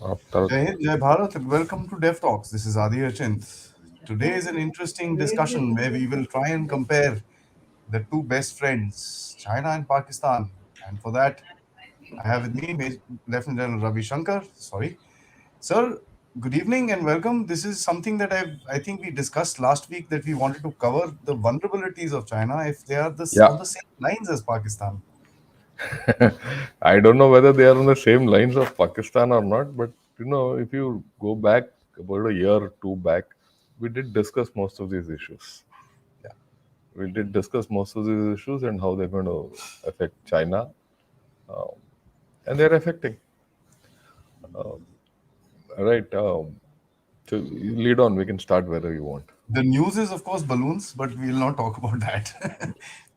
After Jai Hind, Jai Bharat, and welcome to Dev Talks. This is Aadi. Today is an interesting discussion where we will try and compare the two best friends, China and Pakistan. And for that, I have with me Lieutenant General Ravi Shankar. Sorry, sir. Good evening and welcome. This is something that I think we discussed last week that we wanted to cover the vulnerabilities of China if they are yeah, on the same lines as Pakistan. I don't know whether they are on the same lines of Pakistan or not, but if you go back about a year or two back, we did discuss most of these issues. Yeah. We did discuss most of these issues and how they're going to affect China, and they're affecting. Right. So you lead on. We can start wherever you want. The news is, of course, balloons, but we will not talk about that.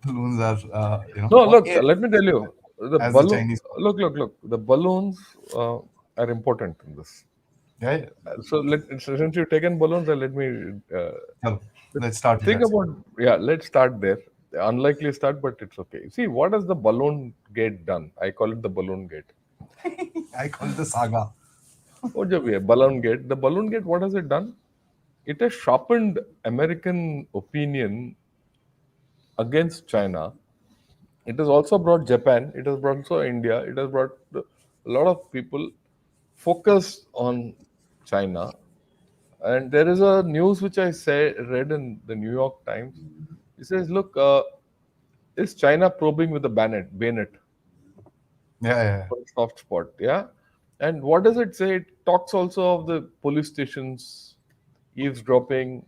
Balloons are, No, on look. air, Let me tell you, the as the balloon. Chinese. Look. The balloons are important in this. Yeah, yeah. Since you've taken balloons, let me Chalo, let's start with think that, sir. about. Yeah, let's start there. Unlikely start, but it's okay. See, what has the balloon gate done? I call it the balloon gate. I call it the saga. Oh, balloon gate. The balloon gate. What has it done? It has sharpened American opinion against China. It has also brought Japan. It has brought also India. It has brought a lot of people focused on China. And there is a news which I read in the New York Times. It says, "Look, is China probing with the bayonet Yeah, yeah, yeah. for a soft spot?" Yeah, and what does it say? It talks also of the police stations, eavesdropping,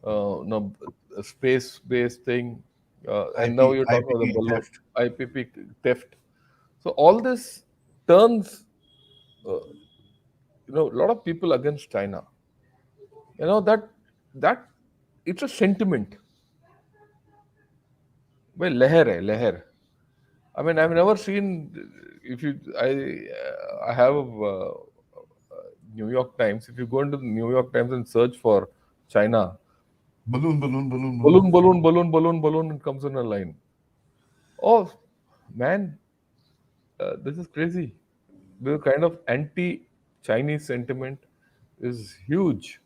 no, a space-based thing, and now you're talking about the IPP balloon theft. IPP theft. So all this turns, uh, a lot of people against China. That it's a sentiment. Well, leher. I mean, I've never seen. If you, I have New York Times. If you go into the New York Times and search for China, Balloon, balloon, balloon, balloon. balloon, it comes in a line. Oh, man, this is crazy. The kind of anti-Chinese sentiment is huge,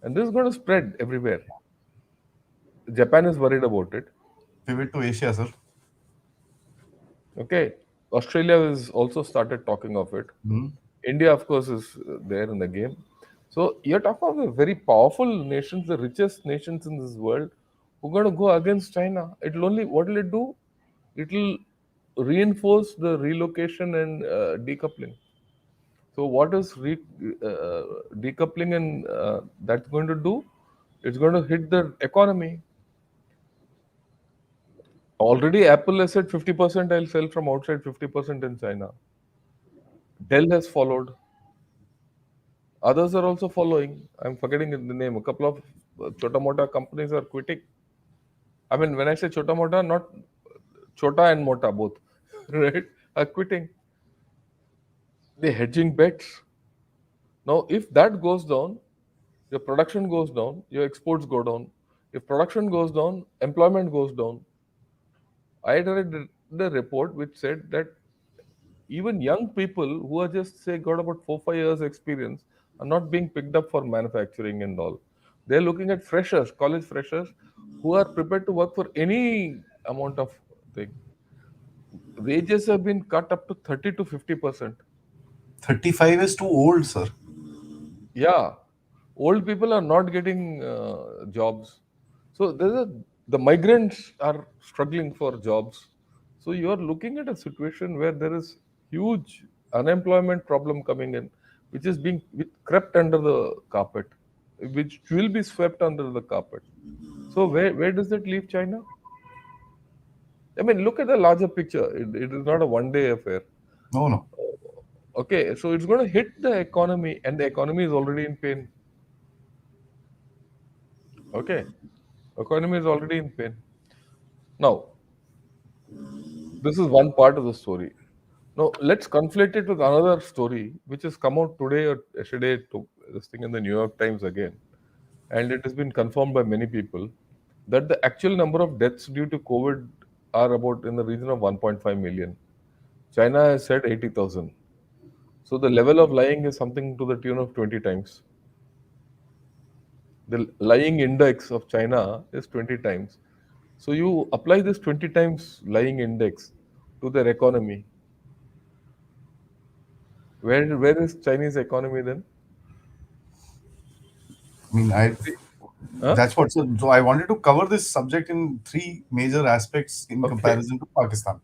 and this is going to spread everywhere. Japan is worried about it. Pivot to Asia, sir. Okay, Australia has also started talking of it. Hmm. India, of course, is there in the game. So you're talking about the very powerful nations, the richest nations in this world, who are going to go against China. It'll only what will it do? It'll reinforce the relocation and decoupling. So what is decoupling and that's going to do? It's going to hit the economy. Already, Apple has said 50% I'll sell from outside, 50% in China. Dell has followed. Others are also following. I'm forgetting the name. A couple of chota mota companies are quitting. I mean, when I say chota mota, not chota and mota both, right? Are quitting. They're hedging bets. Now, if that goes down, your production goes down, your exports go down. If production goes down, employment goes down. I read the report which said that even young people who are just say got about 4 5 years experience are not being picked up for manufacturing and all. They're looking at freshers, college freshers, who are prepared to work for any amount of thing. Wages have been cut up to 30 to 50%. 35 is too old, sir. Yeah, old people are not getting jobs. So the migrants are struggling for jobs. So you are looking at a situation where there is huge unemployment problem coming in, which is being crept under the carpet, which will be swept under the carpet. So where does it leave China? I mean, look at the larger picture. It is not a one-day affair. No, no. Okay, so it's going to hit the economy, and the economy is already in pain. Okay, economy is already in pain. Now, this is one part of the story. Now, let's conflate it with another story which has come out today or yesterday to this thing in the New York Times again. And it has been confirmed by many people that the actual number of deaths due to COVID are about in the region of 1.5 million. China has said 80,000. So the level of lying is something to the tune of 20 times. The lying index of China is 20 times. So you apply this 20 times lying index to their economy. Where is Chinese economy then? I mean, I Huh? that's what. So I wanted to cover this subject in three major aspects in Okay. comparison to Pakistan.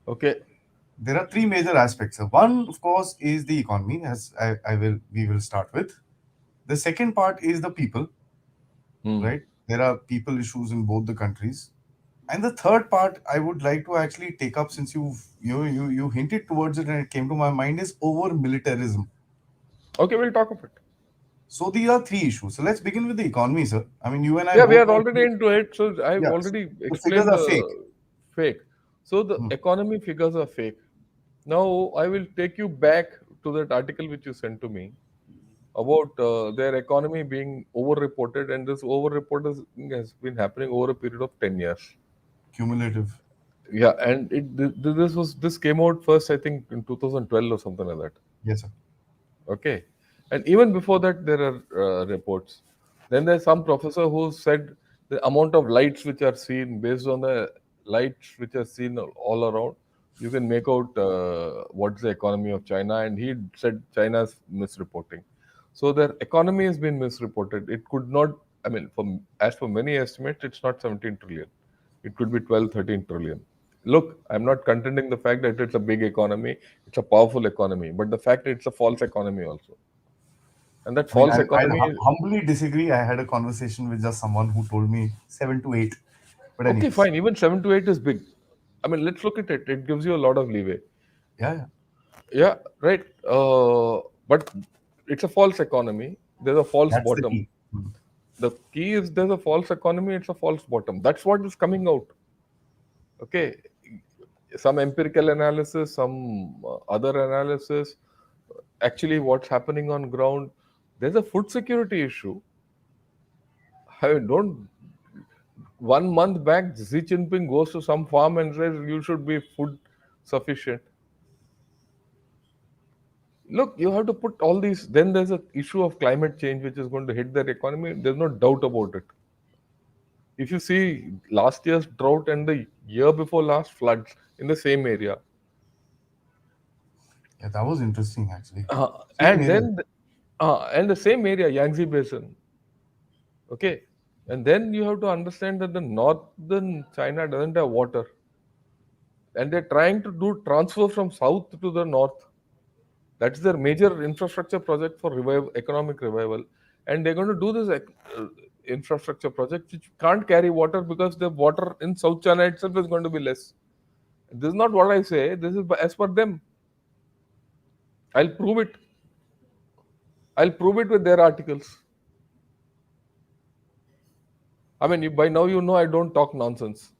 Okay. There are three major aspects. One, of course, is the economy, as I will we will start with. The second part is the people, Hmm. right? There are people issues in both the countries. And the third part I would like to actually take up, since you hinted towards it and it came to my mind, is over militarism. Okay, we'll talk of it. So these are three issues. So let's begin with the economy, sir. I mean, you and I Yeah, we both are know. already into it. So I've Yeah, already the figures explained are fake. the fake. So the Hmm. economy figures are fake. Now I will take you back to that article which you sent to me about their economy being over-reported, and this over-reporting has been happening over a period of 10 years. Cumulative. Yeah, and this came out first, I think, in 2012 or something like that. Yes, sir. Okay. And even before that, there are reports. Then there's some professor who said the amount of lights which are seen, based on the lights which are seen all around, you can make out what's the economy of China. And he said China's misreporting. So their economy has been misreported. It could not, I mean, as for many estimates, it's not 17 trillion. It could be 12, 13 trillion. Look, I'm not contending the fact that it's a big economy, it's a powerful economy, but the fact it's a false economy also. And that I mean, false economy, humbly disagree. I had a conversation with just someone who told me 7 to 8. But okay, anyways, fine, even 7 to 8 is big. I mean, let's look at it. It gives you a lot of leeway. yeah, yeah, Yeah, right. But it's a false economy. There's a false that's the bottom. key. Hmm. The key is there's a false economy, it's a false bottom. That's what is coming out. Okay. Some empirical analysis, some other analysis, actually what's happening on ground. There's a food security issue. I mean, don't 1 month back, Xi Jinping goes to some farm and says you should be food sufficient. Look, you have to put all these. Then there's a issue of climate change which is going to hit their economy. There's no doubt about it. If you see last year's drought and the year before last floods in the same area, Yeah, that was interesting actually. Same and area. then and the same area, Yangtze Basin. Okay, and then you have to understand that the northern China doesn't have water, and they're trying to do transfer from south to the north. That's their major infrastructure project for economic revival, and they're going to do this infrastructure project which can't carry water because the water in South China itself is going to be less. This is not what I say. This is as per them. I'll prove it. I'll prove it with their articles. I mean, by now you know I don't talk nonsense.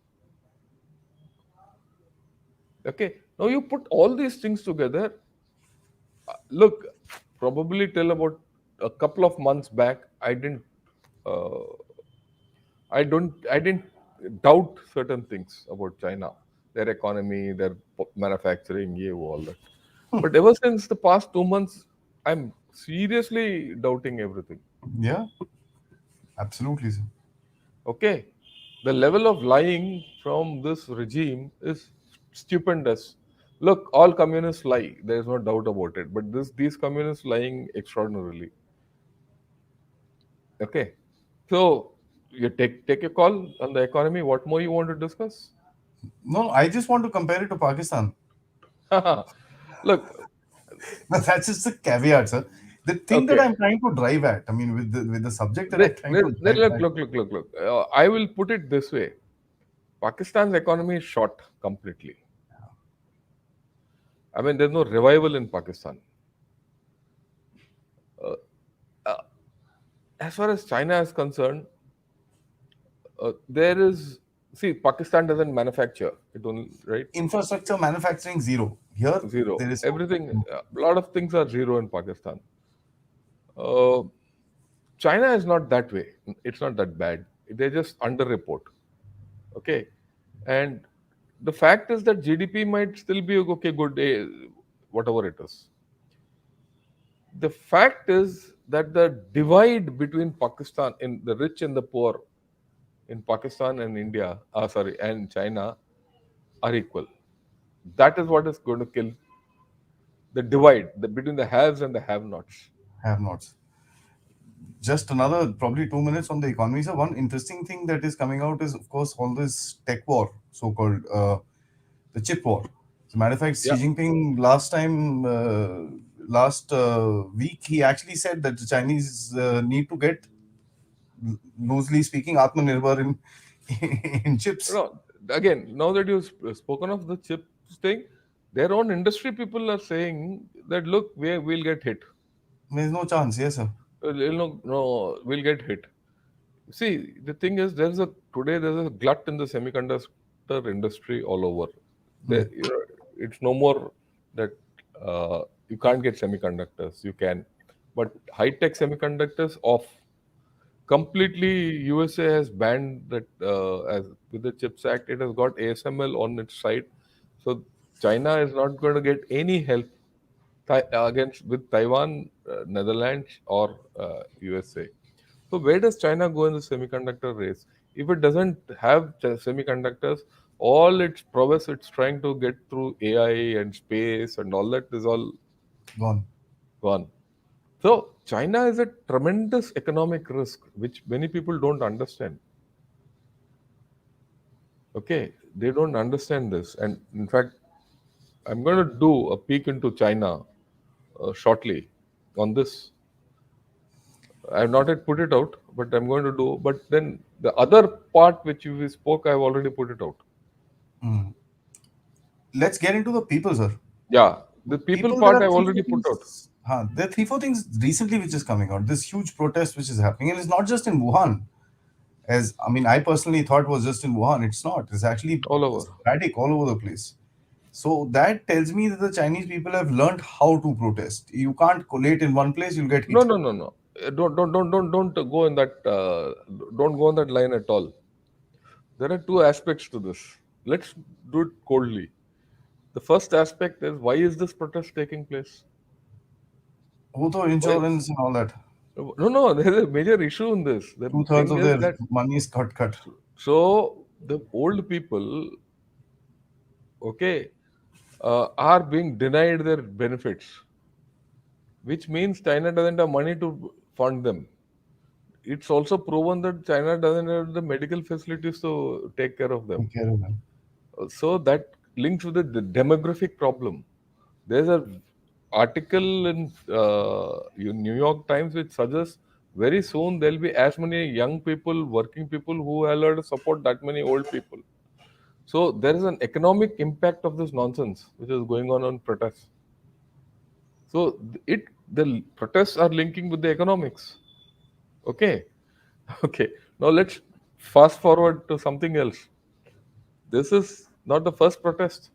Okay. Now you put all these things together. Look, probably till about a couple of months back, Uh, I didn't doubt certain things about China, their economy, their manufacturing, yeah, all that. But ever since the past 2 months, I'm seriously doubting everything. Yeah, absolutely, sir. Okay, the level of lying from this regime is stupendous. Look, all communists lie. There is no doubt about it. But these communists lying extraordinarily. Okay, so you take a call on the economy. What more you want to discuss? No, I just want to compare it to Pakistan. Look, But that's just a caveat, sir. The thing that okay. I'm trying to drive at, I mean, with the subject that I'm trying to drive Look, at. look, look, look, look. I will put it this way: Pakistan's economy is shot completely. I mean, there's no revival in Pakistan. Uh, uh, as far as China is concerned, there is. See, Pakistan doesn't manufacture. It only right Infrastructure, manufacturing, zero. Here, zero. there is Everything. A lot of things are zero in Pakistan. Uh, China is not that way. It's not that bad. They just underreport. Okay, and the fact is that GDP might still be okay, good, whatever it is. The fact is that the divide between Pakistan in the rich and the poor in Pakistan and India, sorry, and China are equal. That is what is going to kill the divide between the haves and the have-nots. Have nots. Just another probably 2 minutes on the economy. So one interesting thing that is coming out is, of course, all this tech war, so-called the chip war. As a matter of fact, Xi Yeah. Jinping last week, he actually said that the Chinese need to get, loosely speaking, Atmanirbhar in in chips. No, again, now that you've spoken of the chips thing, their own industry people are saying that look, we'll get hit. There's no chance, yes, sir. No, we'll get hit. See, the thing is, there's a glut in the semiconductor industry all over. Hmm. It's no more that you can't get semiconductors. You can, but high tech semiconductors off completely. USA has banned that as with the Chips Act. It has got ASML on its side, so China is not going to get any help against with Taiwan, Netherlands, or USA. So where does China go in the semiconductor race? If it doesn't have semiconductors, all its prowess it's trying to get through AI and space and all that is all Gone. gone. So China is a tremendous economic risk, which many people don't understand. Okay, they don't understand this, and in fact, I'm going to do a peek into China shortly on this. I have not yet put it out, but I'm going to do. But then the other part which you spoke, I've already put it out. Hmm. Let's get into the people, sir. Yeah, the people People, there part are I've three, four already put out. things. There are three, four things recently which is coming out. This huge protest which is happening, and it's not just in Wuhan. As I mean, I personally thought was just in Wuhan. It's not. It's actually All over. sporadic all over the place. So that tells me that the Chinese people have learned how to protest. You can't collate in one place; you'll get No, hit. no, no, no. Don't go in that. Don't go on that line at all. There are two aspects to this. Let's do it coldly. The first aspect is why is this protest taking place? Auto Why? insurance and all that. No, no. There's a major issue in this. The 2/3 thing of is their that money is cut. so the old people, okay, are being denied their benefits, which means China doesn't have money to fund them. It's also proven that China doesn't have the medical facilities to take care of them. Take care of them. So that links with the demographic problem. There's a article in New York Times which suggests very soon there'll be as many young people, working people who are allowed to support that many old people. So there is an economic impact of this nonsense which is going on protests. So the protests are linking with the economics. Okay, okay. Now let's fast forward to something else. This is not the first protest.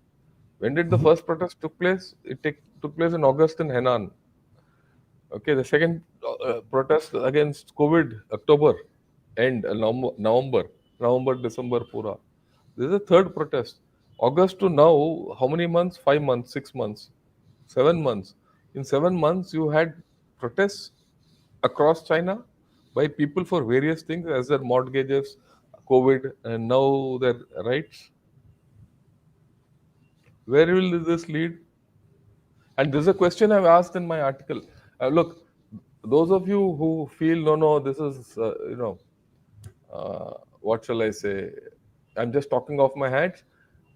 When did the Mhm. first protest took place? Took place in August in Henan. Okay, the second protest against COVID, October end, November, December, pura. This is the third protest. August to now, how many months? 5 months, 6 months, 7 months. In 7 months, you had protests across China by people for various things, as their mortgages, COVID, and now their rights. Where will this lead? And this is a question I've asked in my article. Look, those of you who feel no, this is what shall I say? I'm just talking off my head.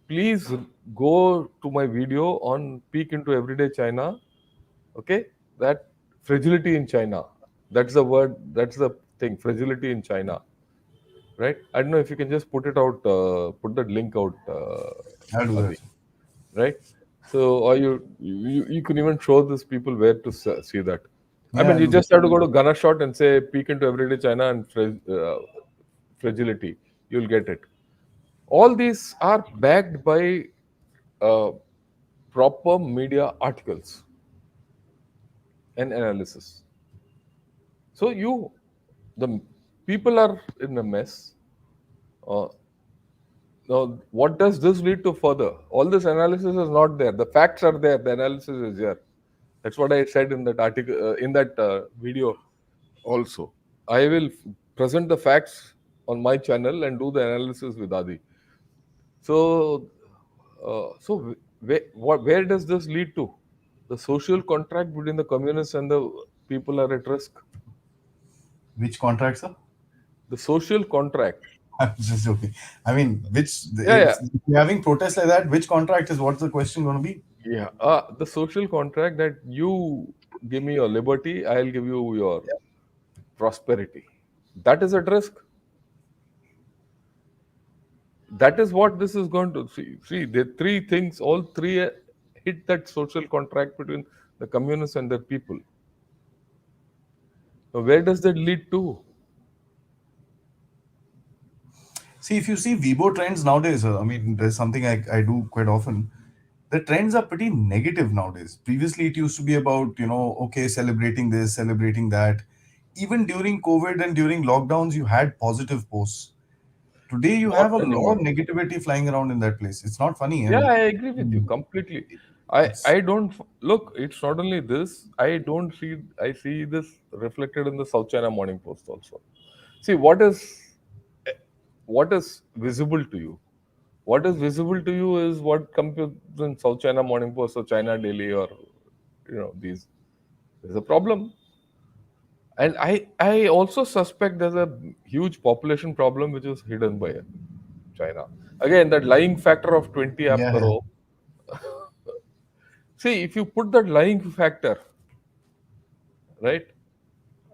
Please go to my video on peek into everyday China. Okay, that fragility in China. That's the word. That's the thing. Fragility in China. Right? I don't know if you can just put it out. Put that link out, I'll do Adi. that. Right? So, or you can even show these people where to see that. I Yeah, mean, I'll you do that. just have to go to Gunner Shot and say peek into everyday China and fragility. You'll get it. All these are backed by uh, proper media articles and analysis. So the people are in a mess. Uh, Now, what does this lead to further? All this analysis is not there. The facts are there. The analysis is there. That's what I said in that article, in that video also. I will present the facts on my channel and do the analysis with Adi. So, where does this lead to? The social contract between the communists and the people are at risk. Which contract, sir? The social contract. I'm just joking. I mean, which Yeah, yeah, if you're having protests like that, which contract is what's the question going to be? yeah. The social contract that you give me your liberty, I'll give you your prosperity. That is at risk. That is what this is going to see. See, the three things, all three hit that social contract between the communists and their people. Now, where does that lead to? See, if you see Weibo trends nowadays, I mean, there's something I do quite often. The trends are pretty negative nowadays. Previously, it used to be about, okay, celebrating this, celebrating that. Even during COVID and during lockdowns, you had positive posts. Today, you Not have a lot of anymore. negativity flying around in that place. It's not funny. I Yeah, mean, I agree with you completely. it's I don't look. It's not only this. I don't see. I see this reflected in the South China Morning Post also. See what is visible to you. What is visible to you is what comes in South China Morning Post or China Daily or these. There's a problem, and I also suspect there's a huge population problem which is hidden by China. Again, that lying factor of 20 aap yeah. karo. See, if you put that lying factor, right,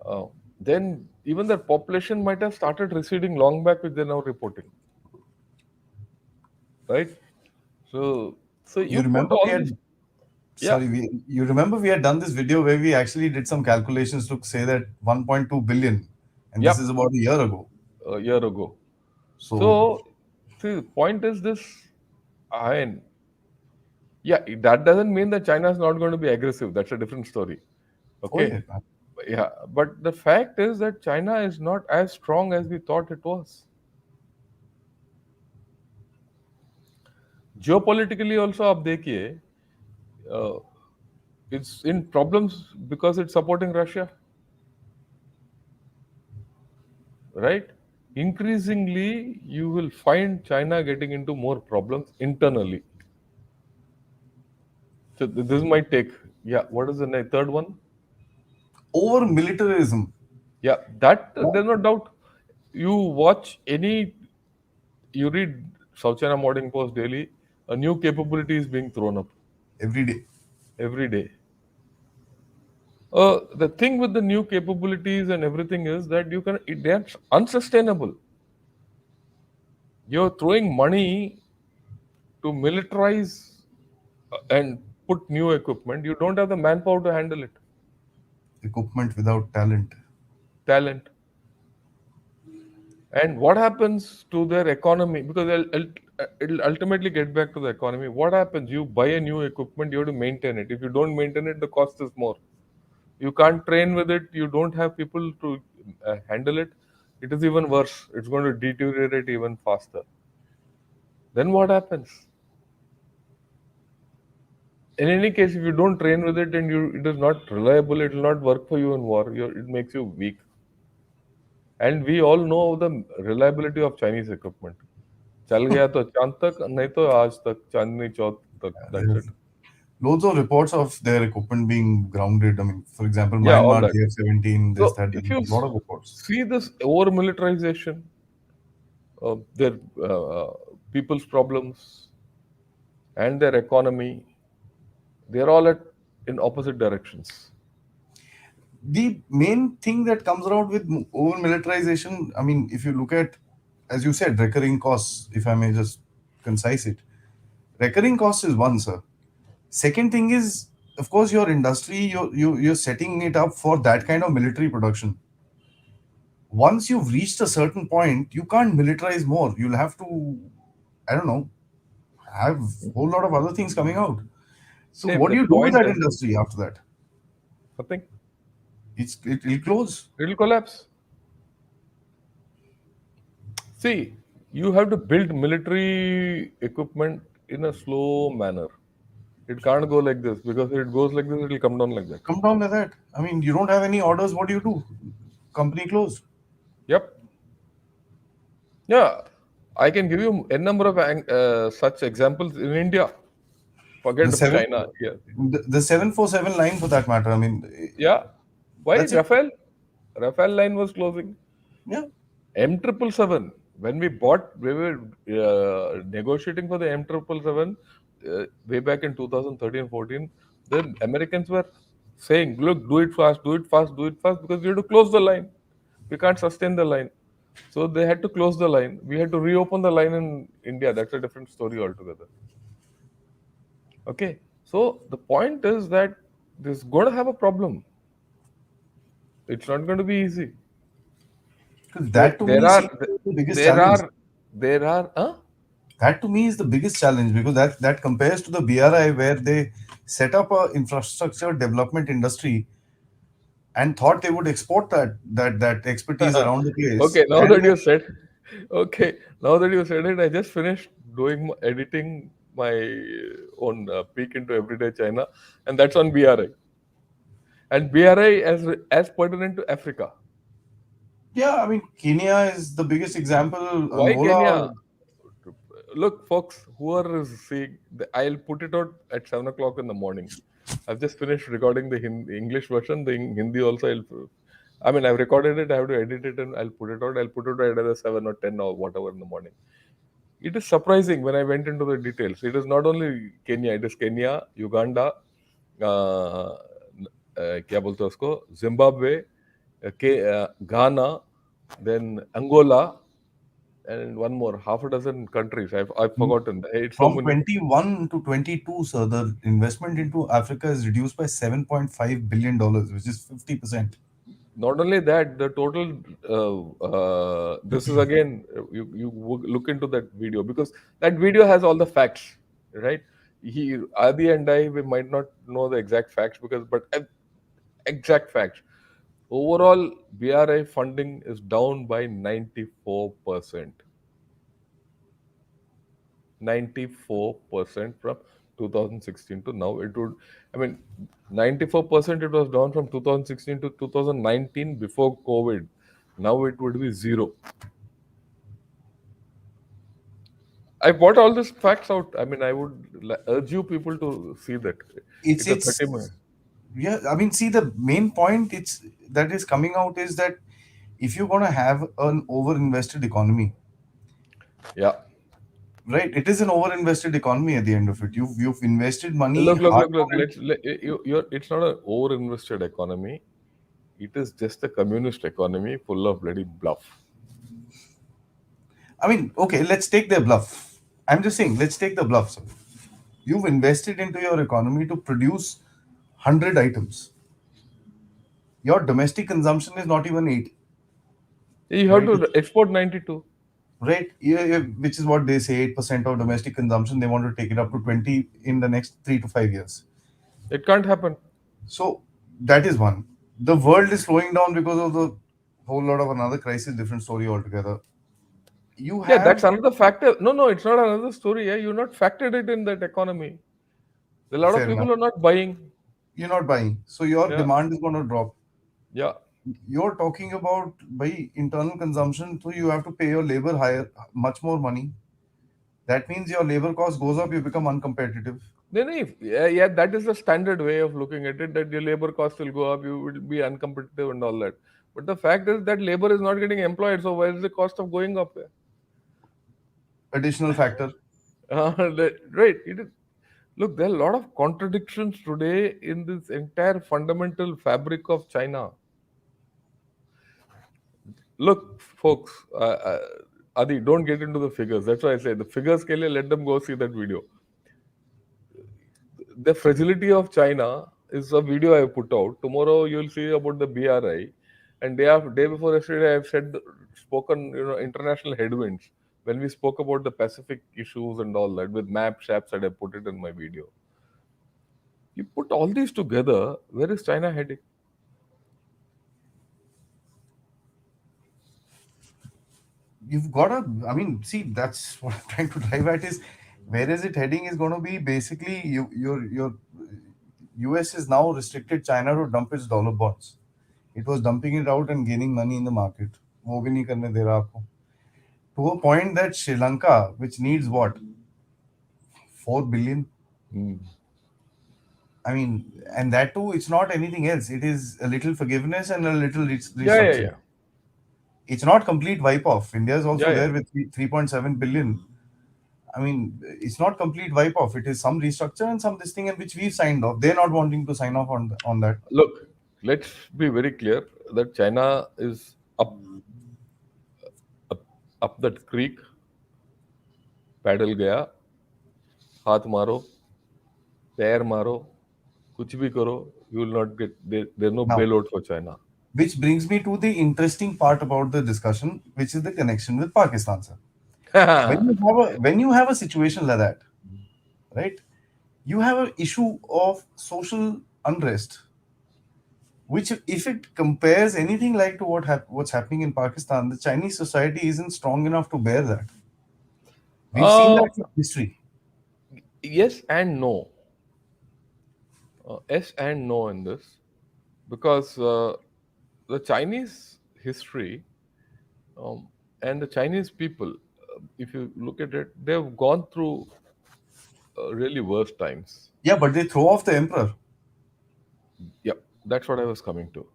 uh, then even the population might have started receding long back, which they're now reporting, right? So, so You you put remember we all this, had yeah, sorry, you remember we had done this video where we actually did some calculations to say that 1.2 billion, and this is yep, about a year ago. a year ago. So, So, see, the point is this. I mean, yeah, that doesn't mean that China is not going to be aggressive. That's a different story. oh Okay. yeah, Yeah, but the fact is that China is not as strong as we thought it was. Geopolitically also, आप देखिए, uh, it's in problems because it's supporting Russia, right? Increasingly, you will find China getting into more problems internally. So this might take, yeah. What is the third one? over militarism. Yeah, that there's no doubt. You watch any, you read South China Morning Post daily, a new capability is being thrown up Every day. every day. The thing with the new capabilities and everything is that they're unsustainable. You're throwing money to militarize and put new equipment. You don't have the manpower to handle it. Equipment without talent. Talent. And what happens to their economy? Because it'll ultimately get back to the economy. What happens? You buy a new equipment, you have to maintain it. If you don't maintain it, the cost is more. You can't train with it. You don't have people to handle it. It is even worse. It's going to deteriorate even faster. Then what happens? In any case, if you don't train with it and it is not reliable, it will not work for you in war. It makes you weak. And we all know the reliability of Chinese equipment. चल गया तो चांद तक नहीं तो आज तक चांदनी चौक तक. That's it. There's loads of reports of their equipment being grounded. I mean, for example, Yeah, all Myanmar, that. JF-17, this, So that, if there's you a lot of reports. see this over militarization, their people's problems and their economy, they're all in opposite directions. The main thing that comes around with over militarization, I mean, if you look at, as you said, recurring costs, if I may just concise it, recurring cost is one, sir. Second thing is, of course, your industry, you're setting it up for that kind of military production. Once you've reached a certain point, you can't militarize more. You'll have to, I don't know, have a whole lot of other things coming out. So See, what the do you do with point that is this. industry after that? Nothing. It'll close. It'll collapse. See, you have to build military equipment in a slow manner. It can't go like this because if it goes like this, it will come down like that. Come down like that. I mean, you don't have any orders. What do you do? Company closed. Yep. Yeah. I can give you a number of such examples in India. The Forget of seven, China here. the 747 line for that matter. I mean, Yeah. Why that's it. Rafael? Rafael line was closing. Yeah. M777. When we were negotiating for the M777 way back in 2013-14. The Americans were saying, "Look, do it fast, do it fast, do it fast," because we have to close the line. We can't sustain the line. So they had to close the line. We had to reopen the line in India. That's a different story altogether. Okay. So the point is that this going to have a problem. It's not going to be easy. Because So that to me seems the biggest there challenge. are, there are, huh? That to me is the biggest challenge because that compares to the BRI where they set up a infrastructure development industry and thought they would export that expertise around the place. Okay, now And that you said, okay, now that you said it, I just finished editing my own peek into everyday China, and that's on BRI. And BRI as pertinent to Africa. yeah, I mean Kenya is the biggest example. Why Angola, Kenya? Look, folks, whoever is seeing, I'll put it out at 7 o'clock in the morning. I've just finished recording the English version. The Hindi also, I mean, I've recorded it. I have to edit it and I'll put it out. I'll put it out at either 7 or 10 or whatever in the morning. It is surprising when I went into the details. It is not only Kenya. It is Kenya, Uganda, uh, क्या बोलते हैं उसको, Zimbabwe, Ghana, then Angola, and one more, half a dozen countries. I've forgotten. It's so from many. 21 to 22, so the investment into Africa is reduced by $7.5 billion, which is 50%. Not only that, the total. This is again, look into that video because that video has all the facts, right? Adi and I, we might not know the exact facts because, but exact facts. Overall, BRI funding is down by 94%. 94% from 2016 to now. It would, I mean, 94% it was down from 2016 to 2019 before COVID. Now it would be zero. I brought all these facts out. I mean, I would urge you people to see that. It's It's a 30 it's minute. yeah. I mean, see the main point it's that is coming out is that if you're gonna have an over-invested economy, Yeah. right? It is an over-invested economy at the end of it. You've invested money Look, look, hard look, look. earned. It's not an over-invested economy. It is just a communist economy full of bloody bluff. I mean, okay, let's take their bluff. I'm just saying, let's take the bluff. Sir. You've invested into your economy to produce 100 items. Your domestic consumption is not even 8, You have right? to export 92. Right? Which is what they say 8% of domestic consumption. They want to take it up to 20 in the next 3 to 5 years. It can't happen. So that is one. The world is slowing down because of the whole lot of another crisis, different story altogether. You Yeah, that's have, another factor. No, no, it's not another story. Yeah, you're not factored it in that economy. A lot of fair enough, people are not buying. you're not buying. So your Yeah, demand is going to drop. yeah. You're talking about by internal consumption, so you have to pay your labor higher, much more money. That means your labor cost goes up, you become uncompetitive. Then if yeah, that is the standard way of looking at it. That your labor cost will go up, you will be uncompetitive and all that. But the fact is that labor is not getting employed. So where is the cost of going up? Additional factor. Right. Look, there are a lot of contradictions today in this entire fundamental fabric of China. Look, folks, Adi, don't get into the figures. That's why I say the figures, ke liye, let them go see that video. The fragility of China is a video I have put out. Tomorrow you'll see about the BRI, and day before yesterday I have spoken, international headwinds when we spoke about the Pacific issues and all that with map shaps that I put it in my video. You put all these together, where is China heading? You've got to, I mean, see, that's what I'm trying to drive at is Where is it heading is going to be basically your US is now restricted China to dump its dollar bonds. It was dumping it out and gaining money in the market. वो भी नहीं करने दे रहा आपको. To a point that Sri Lanka, which needs what, 4 billion. Hmm. I mean, and that too, it's not anything else. It is a little forgiveness and a little Yeah, yeah, restructuring. yeah, It's not complete wipe off. India is yeah, also yeah. there with 3.7 billion. I mean, it's not complete wipe off. It is some restructure and some this thing in which we've signed off. They're not wanting to sign off on that. Look, let's be very clear that China is up, up that creek, paddle gaya, हाथ मारो, पैर मारो, कुछ भी करो, you will not get there. There's no Now, bailout for China. which brings me to the interesting part about the discussion, which is the connection with Pakistan, sir. When you have a situation like that, right? You have an issue of social unrest, which if it compares anything like to what's happening in Pakistan, the Chinese society isn't strong enough to bear that. We've seen Uh, that in history. yes and no. Yes and no in this because the Chinese history um, and the Chinese people, if you look at it, they've gone through really worse times. Yeah, but they throw off the emperor. Yep, that's what I was coming to.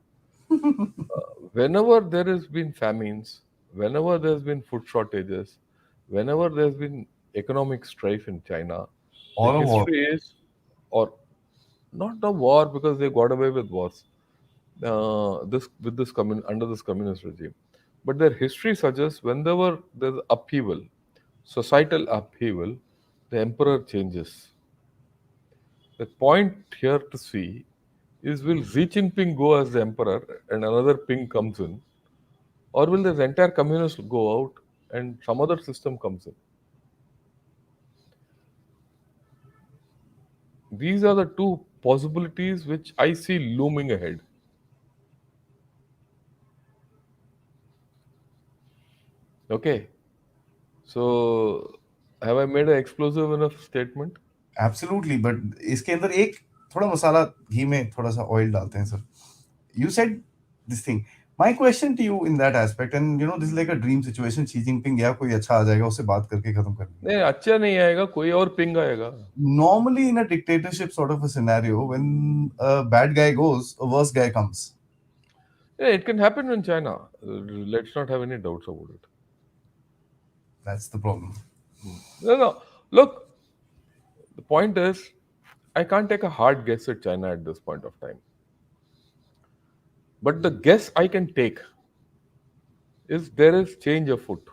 Whenever there has been famines, whenever there's been food shortages, whenever there's been economic strife in China, the Or a war. history is, or not the war because they got away with wars, this with this under this communist regime, but their history suggests whenever there's upheaval, societal upheaval, the emperor changes. The point here to see is will Xi Jinping go as the emperor and another Ping comes in, or will this entire communist go out and some other system comes in? These are the two possibilities which I see looming ahead. Okay, so have I made an explosive enough statement? Absolutely, but इसके अंदर एक थोड़ा मसाला घी में थोड़ा सा oil डालते हैं sir. You said this thing. My question to you in that aspect, and this is like a dream situation. Xi Jinping गया कोई अच्छा आ जाएगा उससे बात करके खत्म कर देंगे. नहीं अच्छा नहीं आएगा, कोई और पिंग आएगा. Normally, in a dictatorship sort of a scenario, when a bad guy goes, a worse guy comes. Yeah, it can happen in China. Let's not have any doubts about it. That's the problem. No, no. Look, the point is, I can't take a hard guess at China at this point of time. But the guess I can take is there is change afoot.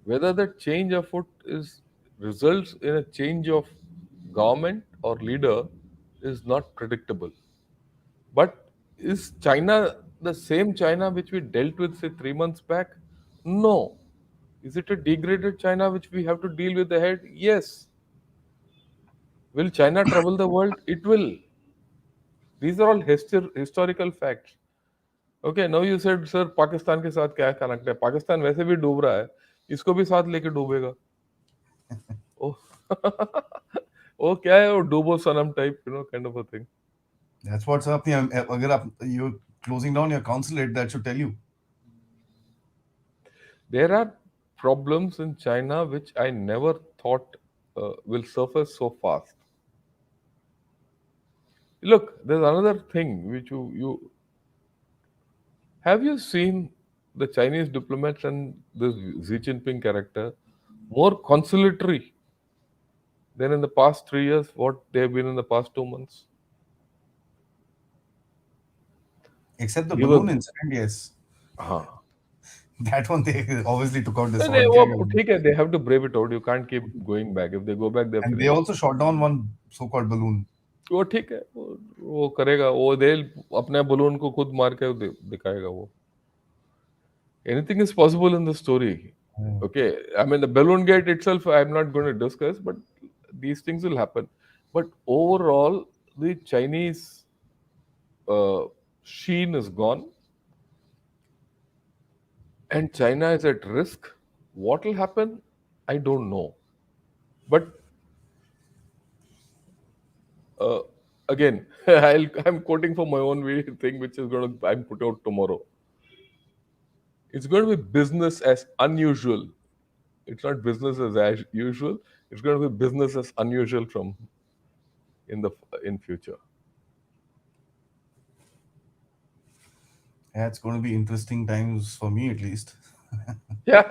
Whether that change afoot is results in a change of government or leader is not predictable. But is China the same China which we dealt with say 3 months back? No. Is it a degraded China which we have to deal with ahead? Yes. Will China trouble the world? It will. These are all historical facts. Okay, now you said, sir, Pakistan के साथ क्या connect है? पाकिस्तान वैसे भी डूब रहा है, इसको भी साथ लेके डूबेगा. ओ, वो क्या है वो डूबो सनम type, kind of a thing. That's what's up. Yeah, अगर आप you're closing down your consulate, that should tell you. There are problems in China which I never thought will surface so fast. Look, there's another thing which you have you seen the Chinese diplomats and this Xi Jinping character more conciliatory than in the past 3 years, what they have been in the past 2 months? Except the Give a balloon incident, yes. हाँ. That one they obviously took out the नहीं, sword. क्या वो करेंगे? ठीक है, they have to brave it out. You can't keep going back. If they go back, they're And they finished. also shot down one so-called balloon. वो ठीक है, वो करेगा, वो दे अपने बलून को खुद मार के दिखाएगा वो. Anything is possible in the story. Yeah. Okay, I mean the balloon gate itself, I'm not going to discuss, but these things will happen. But overall, the Chinese uh, sheen is gone, and China is at risk. What will happen? I don't know. But Uh, Again, I'm quoting from my own thing, which is going to I'm put out tomorrow. It's going to be business as unusual. It's not business as usual. It's going to be business as unusual from in the in future. Yeah, it's going to be interesting times for me at least. Yeah,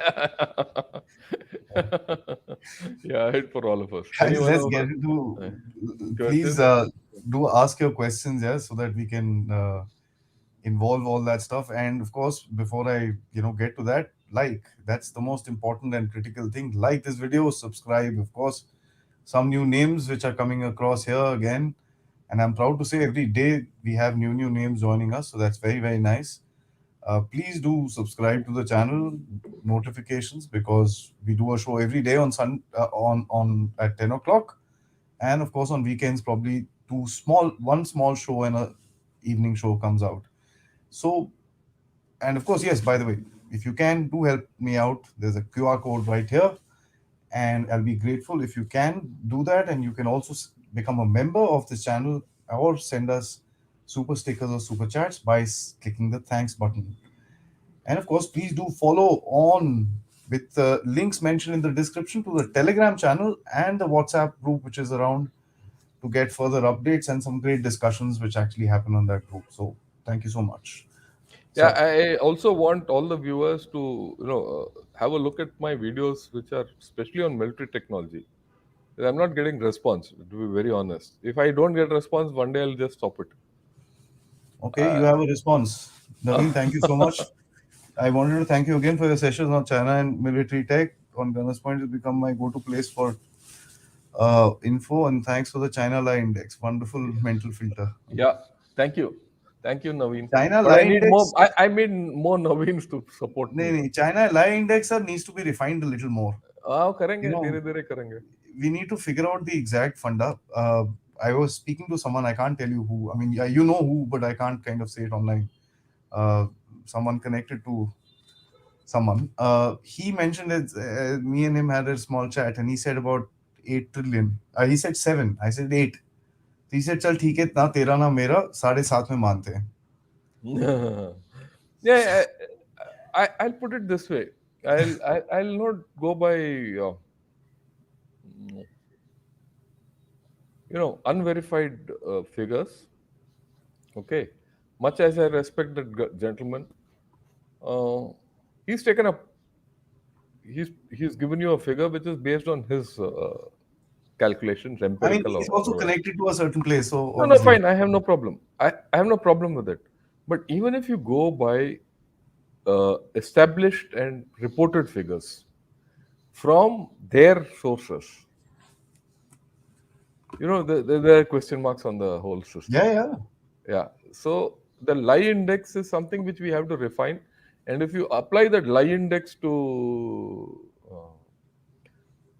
yeah, for all of us. Guys, Anyone let's of get us? into. Uh, Please Questions? do ask your questions, yeah, so that we can involve all that stuff. And of course, before I get to that, like, that's the most important and critical thing. Like this video, subscribe. Of course, some new names which are coming across here again, and I'm proud to say every day we have new names joining us. So that's very nice. Please do subscribe to the channel, notifications, because we do a show every day on on at 10 o'clock, and of course on weekends probably one small show and a evening show comes out. So, and of course, yes, by the way, if you can, do help me out. There's a QR code right here, and I'll be grateful if you can do that. And you can also become a member of this channel or send us super stickers or super chats by clicking the thanks button. And of course, please do follow on with the links mentioned in the description to the Telegram channel and the WhatsApp group, which is around, to get further updates and some great discussions which actually happen on that group. So, thank you so much. Yeah, So, I also want all the viewers to have a look at my videos, which are especially on military technology. I'm not getting response, to be very honest. If I don't get response, one day I'll just stop it. okay, Uh, you have a response. Naveen, thank you so much. I wanted to thank you again for your sessions on China and military tech. On Gunners Point has become my go-to place for info, and thanks for the China Lie Index. Wonderful mental filter. yeah, thank you, Naveen. China But I Lie need more. Index, I need more Naveens to support नहीं me. नहीं, China Lie Index sir, needs to be refined a little more. You करेंगे know, धीरे धीरे करेंगे. we need to figure out the exact funda. I was speaking to someone, I can't tell you who. I mean, yeah, you know who, but I can't kind of say it online. Uh, Someone connected to someone. He mentioned that me and him had a small chat, and he said about 8 trillion. He said seven. I said eight. He said, "चल ठीक है, ना तेरा ना मेरा, 7.5 में मानते हैं." Yeah, I'll put it this way. I'll not go by unverified figures. Okay, much as I respect that gentleman, uh, he's taken up. He's given you a figure which is based on his calculations, I mean, empirical or he's also otherwise. connected to a certain place, so No, no, obviously. fine. I have no problem. I have no problem with it. But even if you go by established and reported figures from their sources, there are question marks on the whole system. Yeah, yeah. Yeah. So the lie index is something which we have to refine. And if you apply that lie index to,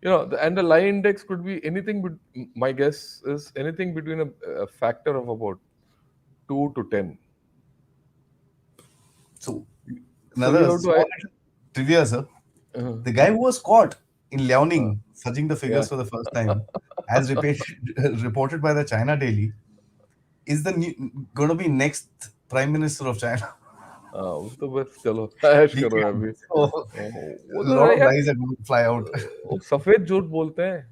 and the lie index could be anything, my guess is anything between a factor of about 2 to 10. So, So you another have to, small little trivia, sir. uh, The guy who was caught in uh, Liaoning fudging the yeah. figures for the first time, as reported by the China Daily, is the going to be next Prime Minister of China. वो तो बस चलो ऐश We करो can. अभी. So, वो a तो lot of यार lies are going to fly out. वो सफेद झूठ बोलते हैं.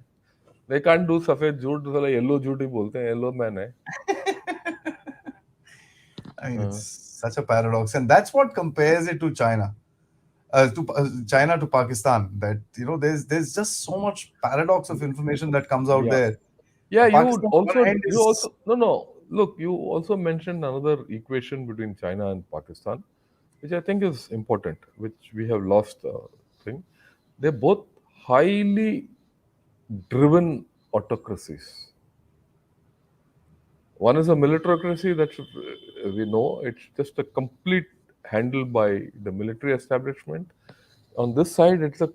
They can't do सफेद झूठ, साला येलो झूठ ही बोलते हैं. येलो मैन है. I mean, it's हाँ. such a paradox, and that's what compares it to China. To China to Pakistan, that there's just so much paradox of information that comes out Yeah. there. Yeah, Pakistan on one hand you is, also no. Look, you also mentioned another equation between China and Pakistan, which I think is important, which we have lost. Thing. They're both highly driven autocracies. One is a militaryocracy that we know it's just a complete handle by the military establishment. On this side, it's a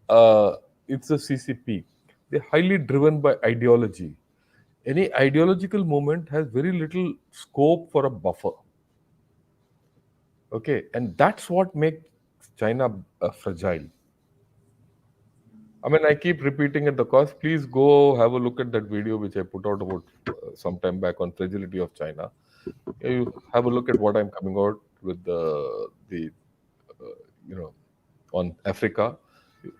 CCP. They're highly driven by ideology. Any ideological movement has very little scope for a buffer. Okay, and that's what makes China fragile. I mean, I keep repeating at the cost. Please go have a look at that video which I put out about some time back on fragility of China. You have a look at what I'm coming out with the you know on Africa.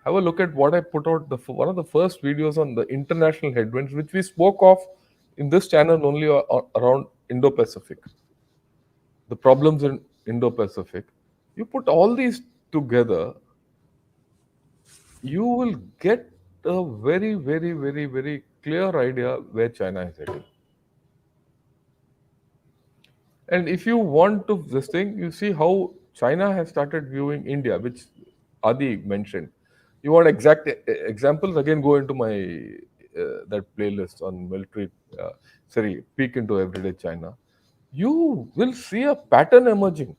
Have a look at what I put out. One of the first videos on the international headwinds, which we spoke of in this channel only around Indo-Pacific, the problems in Indo-Pacific. You put all these together, you will get a very, very, very, very clear idea where China is heading. And if you want to this thing, you see how China has started viewing India, which Adi mentioned. You want exact examples? Again, go into my that playlist on military. Sorry, peek into everyday China. You will see a pattern emerging.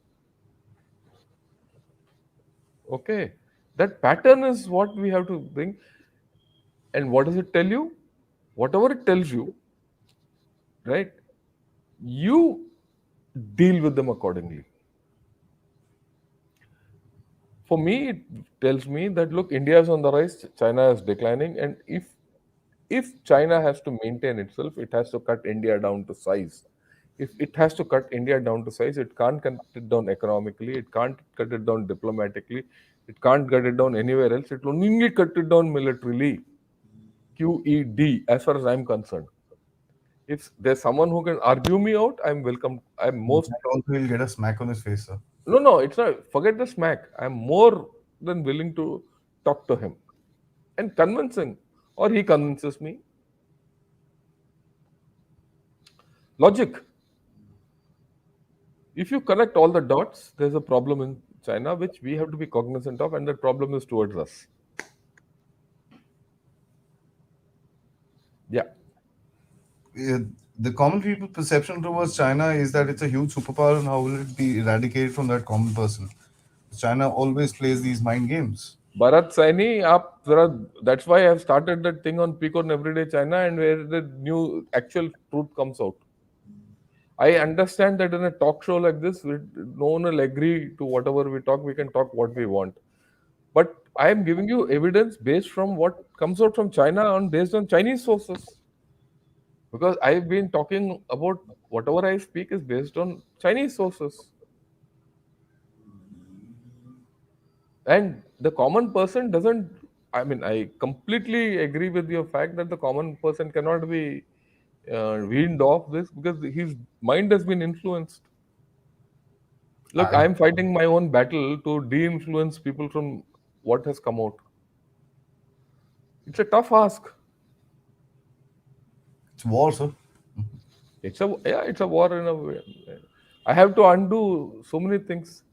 Okay, that pattern is what we have to bring. And what does it tell you? Whatever it tells you, right? You deal with them accordingly. For me, it tells me that look, India is on the rise, China is declining, and if China has to maintain itself, it has to cut India down to size. If it has to cut India down to size, it can't cut it down economically, it can't cut it down diplomatically, it can't cut it down anywhere else, it will only cut it down militarily. QED, as far as I'm concerned. If there's someone who can argue me out, I'm welcome. I'm most That also will get a smack on his face, sir. No, no, it's not. Forget the smack. I'm more than willing to talk to him and convince him, or he convinces me. Logic. If you connect all the dots, there's a problem in China which we have to be cognizant of, and that problem is towards us. Yeah. Uh, the common people perception towards China is that it's a huge superpower, and how will it be eradicated from that common person? China always plays these mind games. Bharat Saini, that's why I've started that thing on Peak on Everyday China, and where the new actual truth comes out. I understand that in a talk show like this, no one will agree to whatever we talk. We can talk what we want. But I am giving you evidence based from what comes out from China and based on Chinese sources. Because I've been talking about whatever I speak is based on Chinese sources. And the common person doesn't, I mean, I completely agree with your fact that the common person cannot be weaned off this because his mind has been influenced. Look, I, I'm fighting my own battle to de influence people from what has come out. It's a tough ask. it's war, sir. It's a war in a way. I have to undo so many things.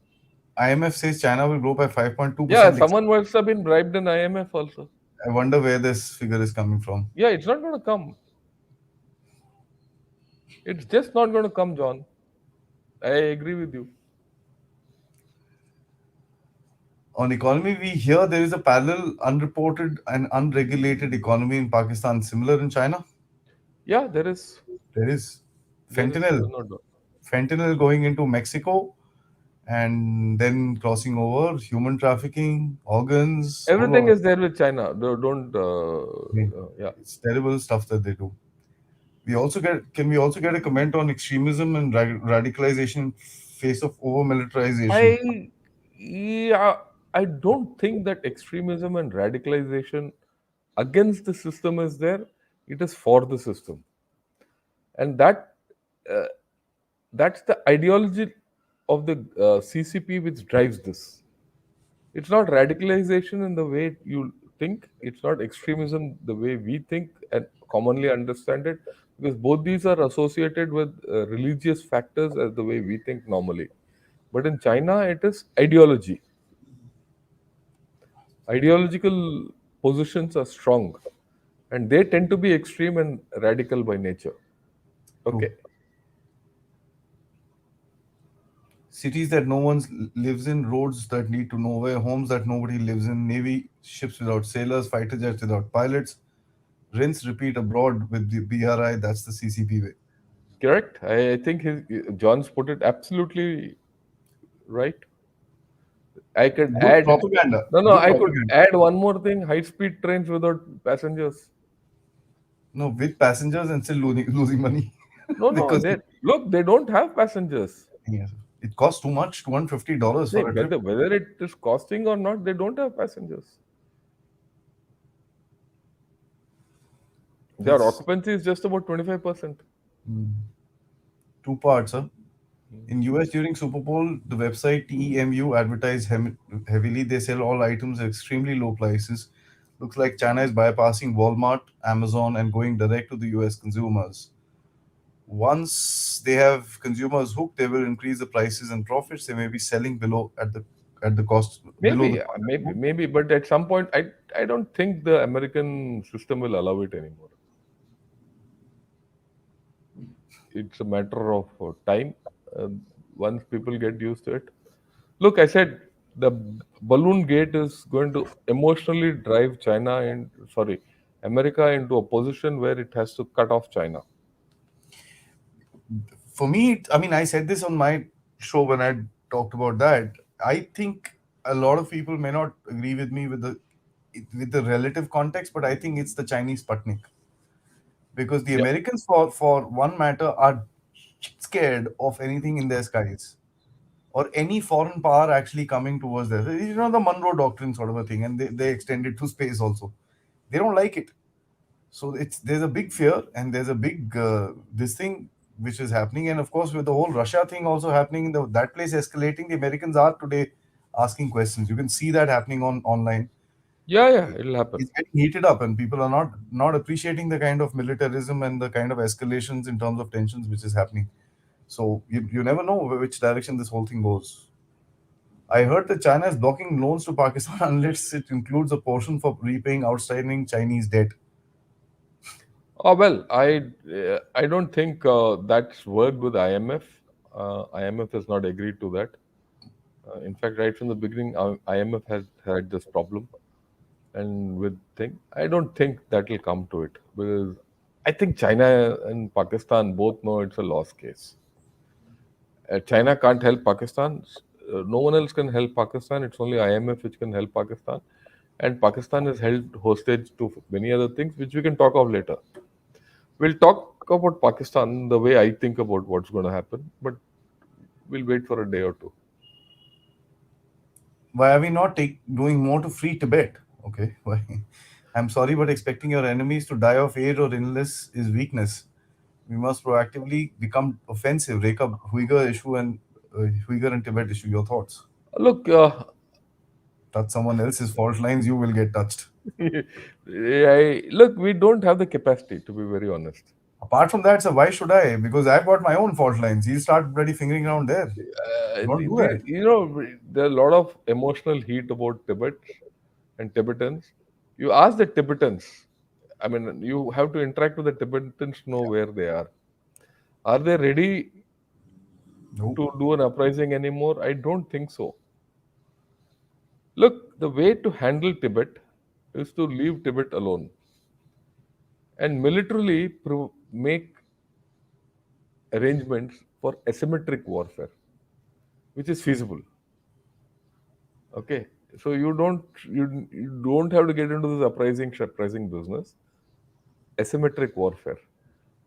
IMF says China will grow by Yeah, 5.2%. someone must have been bribed in IMF also. I wonder where this figure is coming from. Yeah, it's not going to come. It's just not going to come, John. I agree with you. On economy, we hear there is a parallel, unreported, and unregulated economy in Pakistan, similar in China. Yeah, there is. There is There is. There's fentanyl, no doubt. fentanyl going into Mexico and then crossing over, human trafficking, organs, all Everything of is there with China. Don't. it. Yeah. It's terrible stuff that they do. We also get. Can we also get a comment on extremism and radicalization in face of over militarization? I. Yeah. I don't think that extremism and radicalization against the system is there. It is for the system, and uh, that's the ideology of the CCP which drives this. It's not radicalization in the way you think. It's not extremism the way we think and commonly understand it, because both these are associated with religious factors as the way we think normally. But in China, it is ideology. Ideological positions are strong, and they tend to be extreme and radical by nature. True. Okay. Cities that no one lives in, roads that lead to nowhere, homes that nobody lives in, navy ships without sailors, fighter jets without pilots. Rinse, repeat abroad with the BRI. That's the CCP way. Correct. I think John's put it absolutely right. I could Good add propaganda. no, no. Good I could propaganda. add one more thing: high-speed trains without passengers. No, with passengers and still losing money No, no. because They look. They don't have passengers. yes, it costs too much, $250 They, for a trip. whether it is costing or not, they don't have passengers. Their That's occupancy is just about 25%. two parts, huh? In US during Super Bowl, the website TEMU advertised heavily. They sell all items at extremely low prices. Looks like China is bypassing Walmart, Amazon, and going direct to the US consumers. Once they have consumers hooked, they will increase the prices and profits. They may be selling below at the cost below the Maybe, cost of maybe, goods. maybe. But at some point, I don't think the American system will allow it anymore. It's a matter of time. Uh, Once people get used to it. Look, I said the balloon gate is going to emotionally drive China and sorry, America into a position where it has to cut off China. For me, I mean, I said this on my show when I talked about that. I think a lot of people may not agree with me with the relative context, but I think it's the Chinese Sputnik because the Yeah, Americans, for one matter, are scared of anything in their skies or any foreign power actually coming towards them. You know, the Monroe Doctrine sort of a thing, and they extend it to space also. They don't like it. So it's there's a big fear and there's a big this thing which is happening, and of course with the whole Russia thing also happening, that place escalating, the Americans are today asking questions. You can see that happening on online. yeah, yeah. It'll happen. It's getting heated up, and people are not appreciating the kind of militarism and the kind of escalations in terms of tensions which is happening. So you never know which direction this whole thing goes. I heard that China is blocking loans to Pakistan unless it includes a portion for repaying outstanding Chinese debt. Oh well, I don't think that's worked with IMF. IMF has not agreed to that. In fact, right from the beginning, IMF has had this problem, and with thing, I don't think that will come to it because I think China and Pakistan both know it's a lost case. China can't help Pakistan. No one else can help Pakistan. It's only IMF which can help Pakistan, and Pakistan is held hostage to many other things, which we can talk of later. We'll talk about Pakistan the way I think about what's going to happen, but we'll wait for a day or two. Why are we not doing more to free Tibet? Okay, why? I'm sorry, but expecting your enemies to die of age or illness is weakness. We must proactively become offensive. Rake up Uyghur and Tibet issue. Your thoughts? Look, Touch someone else's fault lines, you will get touched. look, we don't have the capacity to be very honest. Apart from that, so why should I? Because I've got my own fault lines. He'll start bloody fingering around there. Don't do that. There are a lot of emotional heat about Tibet and Tibetans. You ask the Tibetans. I mean, you have to interact with the Tibetans to know where they are. Are they ready No. to do an uprising anymore? I don't think so. Look, the way to handle Tibet is to leave Tibet alone and militarily make arrangements for asymmetric warfare, which is feasible. Okay, so you don't have to get into this uprising business. Asymmetric warfare.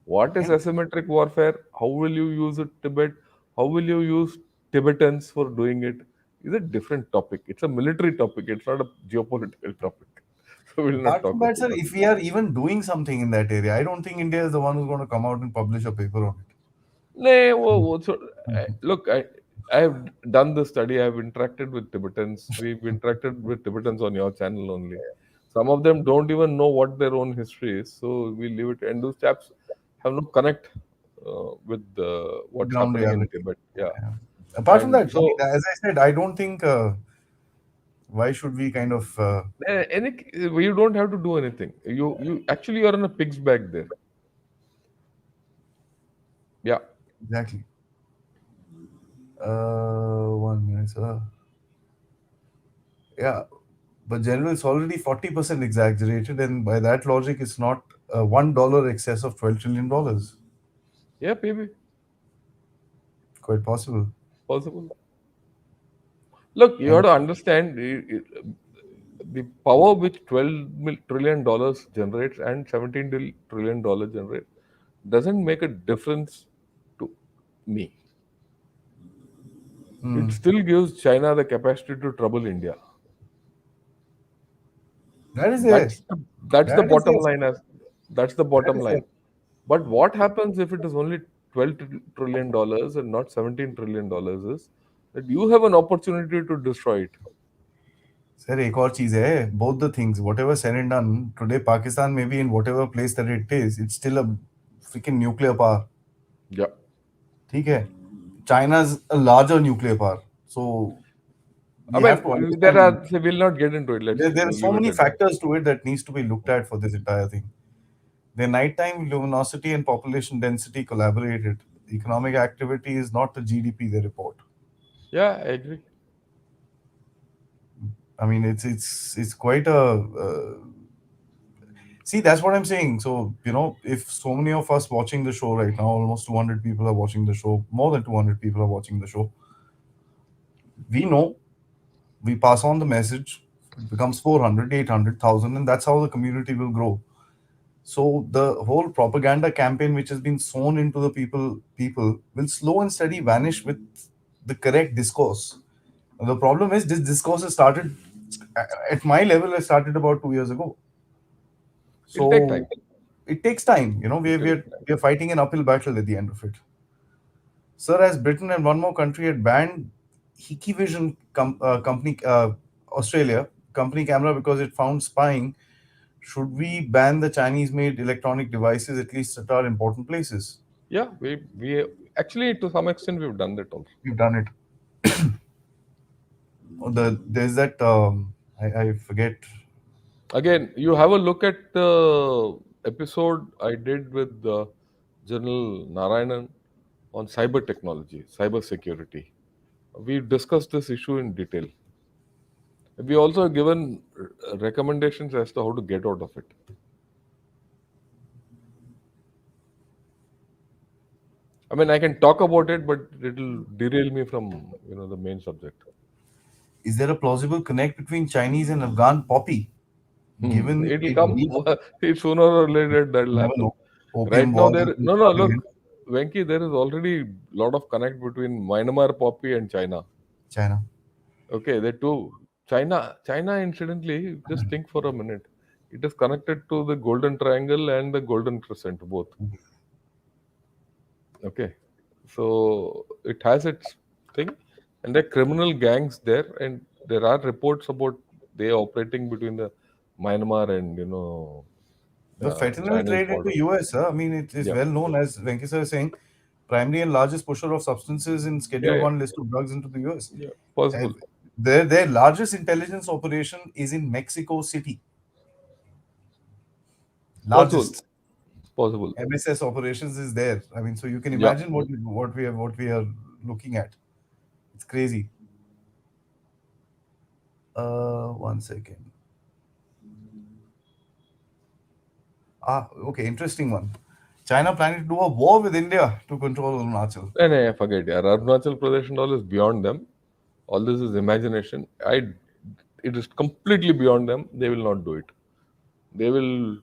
What is And asymmetric warfare? How will you use it, Tibet? How will you use Tibetans for doing it? Is a different topic. It's a military topic. It's not a geopolitical topic. So we'll not apart from talk that, about sir, that. if we are even doing something in that area, I don't think India is the one who's going to come out and publish a paper on No, it. look, I have done the study. I have interacted with Tibetans. We've interacted with Tibetans on your channel only. Some of them don't even know what their own history is, so we leave it. And those chaps have no connect with what's Ground happening in reality. Tibet. Yeah, Yeah. Apart from and that, I mean, so as I said, I don't think why should we kind of any you don't have to do anything. You actually you're in a pig's bag there. Yeah. exactly 1 minute, sir. Yeah, but general it's already 40% exaggerated, and by that logic, it's not $1 excess of $12 trillion. Yeah, maybe Quite possible. possible. Look, you have And to understand the power which $12 trillion generates and $17 trillion generates doesn't make a difference to me. It still gives China the capacity to trouble India. that is there. That's the That is bottom there. line. As that's the That bottom is there. line. But what happens if it is only $12 trillion and not $17 trillion? Is that you have an opportunity to destroy it. Sir, एक और चीज है. Both the things, whatever said and done, today Pakistan may be in whatever place that it is, it's still a freaking nuclear power. Yeah. ठीक है? China's a larger nuclear power. So I we have to mean, there understand are. So we'll not get into it. there are We'll so leave it many at that. factors to it that needs to be looked at for this entire thing. The nighttime luminosity and population density collaborated. Economic activity is not the GDP they report. Yeah, I agree. I mean, it's quite a see. That's what I'm saying. So if so many of us watching the show right now, almost 200 people are watching the show. More than 200 people are watching the show. We know we pass on the message. It becomes 400, 800,000, and that's how the community will grow. So the whole propaganda campaign which has been sown into the people will slow and steady vanish with the correct discourse. The problem is this discourse has started at my level. It started about 2 years ago. It'll take time. So it takes time. It will We're take time. we're fighting an uphill battle at the end of it. Sir, as Britain and one more country had banned Hikvision company Australia company camera because it found spying, should we ban the Chinese-made electronic devices at least at our important places? Yeah, we actually to some extent we've done that also. We've done it. There's that I forget. Again, you have a look at the episode I did with General Narayanan on cyber technology, cyber security. We discussed this issue in detail. We also given recommendations as to how to get out of it. I mean, I can talk about it, but it'll derail me from the main subject. Is there a plausible connect between Chinese and Afghan poppy? Given It'll it come being sooner or later. That'll never happen. know. Opium Right now, war has there been no, no. starting Look, in Venki, there is already lot of connect between Myanmar poppy and China. China. Okay, they two. China, incidentally, just think for a minute. It is connected to the Golden Triangle and the Golden Crescent, both. Okay, so it has its thing, and there are criminal gangs there, and there are reports about they operating between the Myanmar and The fentanyl Chinese trade border. into US, I mean, it is Yeah, well known, as Venki sir is saying, primary and largest pusher of substances in yeah, Schedule yeah, 1 list of drugs into the US. yeah. Uh, Possible, their largest intelligence operation is in Mexico City. possible, Largest possible. MSS operations is there. I mean, so you can Yeah. imagine what we are looking at. It's crazy. One second. Okay, interesting one. China planning to do a war with India to control Arunachal. And forget, yeah. Arunachal Pradesh and all is beyond them. All this is imagination. It is completely beyond them. They will not do it. They will,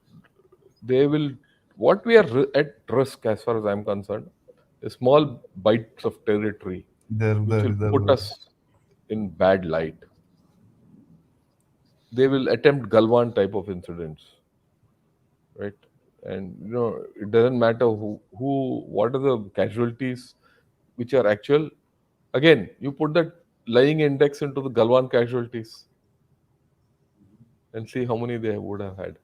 they will. What we are at risk, as far as I'm concerned, is small bites of territory, which will put The us in bad light. They will attempt Galwan type of incidents, right? And it doesn't matter what are the casualties, which are actual. Again, you put that lying index into the Galwan casualties and see how many they would have had.